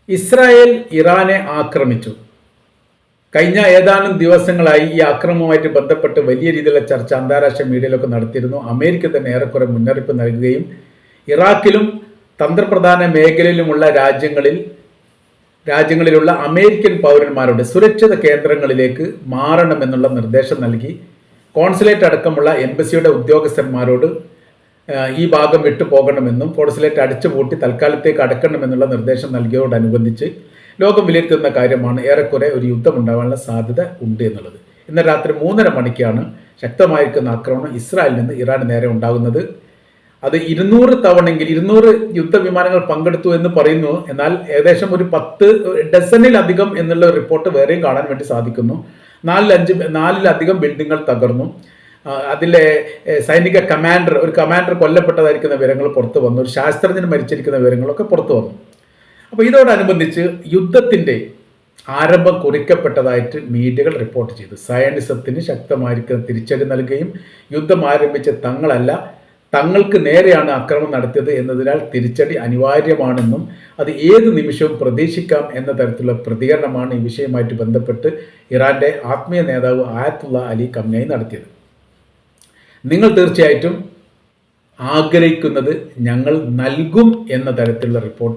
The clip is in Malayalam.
ഇസ്രായേൽ ഇറാനെ ആക്രമിച്ചു. കഴിഞ്ഞ ഏതാനും ദിവസങ്ങളായി ഈ ആക്രമണവുമായിട്ട് ബന്ധപ്പെട്ട് വലിയ രീതിയിലുള്ള ചർച്ച അന്താരാഷ്ട്ര മീഡിയയിലൊക്കെ നടത്തിയിരുന്നു. അമേരിക്ക തന്നെ ഏറെക്കുറെ മുന്നറിയിപ്പ് നൽകുകയും ഇറാഖിലും തന്ത്രപ്രധാന മേഖലയിലുമുള്ള രാജ്യങ്ങളിലുള്ള അമേരിക്കൻ പൗരന്മാരുടെ സുരക്ഷിത കേന്ദ്രങ്ങളിലേക്ക് മാറണമെന്നുള്ള നിർദ്ദേശം നൽകി. കോൺസുലേറ്റ് അടക്കമുള്ള എംബസിയുടെ ഉദ്യോഗസ്ഥന്മാരോട് ഈ ഭാഗം വിട്ടു പോകണമെന്നും കോൺസുലേറ്റ് അടിച്ചുപൂട്ടി തൽക്കാലത്തേക്ക് അടക്കണമെന്നുള്ള നിർദ്ദേശം നൽകിയതോടനുബന്ധിച്ച് ലോകം വിലയിരുത്തുന്ന കാര്യമാണ് ഏറെക്കുറെ ഒരു യുദ്ധമുണ്ടാകാനുള്ള സാധ്യത ഉണ്ട് എന്നുള്ളത്. ഇന്ന് രാത്രി 3:30 മണിക്കാണ് ശക്തമായിരിക്കുന്ന ആക്രമണം ഇസ്രായേലിൽ നിന്ന് ഇറാന് നേരെ ഉണ്ടാകുന്നത്. അത് 200 തവണയെങ്കിൽ 200 യുദ്ധവിമാനങ്ങൾ പങ്കെടുത്തു എന്ന് പറയുന്നു. എന്നാൽ ഏകദേശം ഒരു 10 ഡസനിലധികം എന്നുള്ള റിപ്പോർട്ട് വേറെയും കാണാൻ വേണ്ടി സാധിക്കുന്നു. 4-5 ബിൽഡിങ്ങുകൾ തകർന്നു. അതിലെ സൈനിക ഒരു കമാൻഡർ കൊല്ലപ്പെട്ടതായിരിക്കുന്ന വിവരങ്ങൾ പുറത്തു വന്നു. ഒരു ശാസ്ത്രജ്ഞൻ മരിച്ചിരിക്കുന്ന വിവരങ്ങളൊക്കെ പുറത്തു വന്നു. അപ്പോൾ ഇതോടനുബന്ധിച്ച് യുദ്ധത്തിൻ്റെ ആരംഭം കുറിക്കപ്പെട്ടതായിട്ട് മീഡിയകൾ റിപ്പോർട്ട് ചെയ്തു. സയനിസത്തിന് ശക്തമായിരിക്കുന്ന തിരിച്ചടി നൽകുകയും യുദ്ധം ആരംഭിച്ച തങ്ങൾക്ക് നേരെയാണ് ആക്രമണം നടത്തിയത് എന്നതിനാൽ തിരിച്ചടി അനിവാര്യമാണെന്നും അത് ഏത് നിമിഷവും പ്രതീക്ഷിക്കാം എന്ന തരത്തിലുള്ള പ്രതികരണമാണ് ഈ വിഷയവുമായിട്ട് ബന്ധപ്പെട്ട് ഇറാന്റെ ആത്മീയ നേതാവ് ആയത്തുള്ള അലി ഖമനേയി നടത്തിയത്. നിങ്ങൾ തീർച്ചയായിട്ടും ആഗ്രഹിക്കുന്നത് ഞങ്ങൾ നൽകും എന്ന തരത്തിലുള്ള റിപ്പോർട്ട്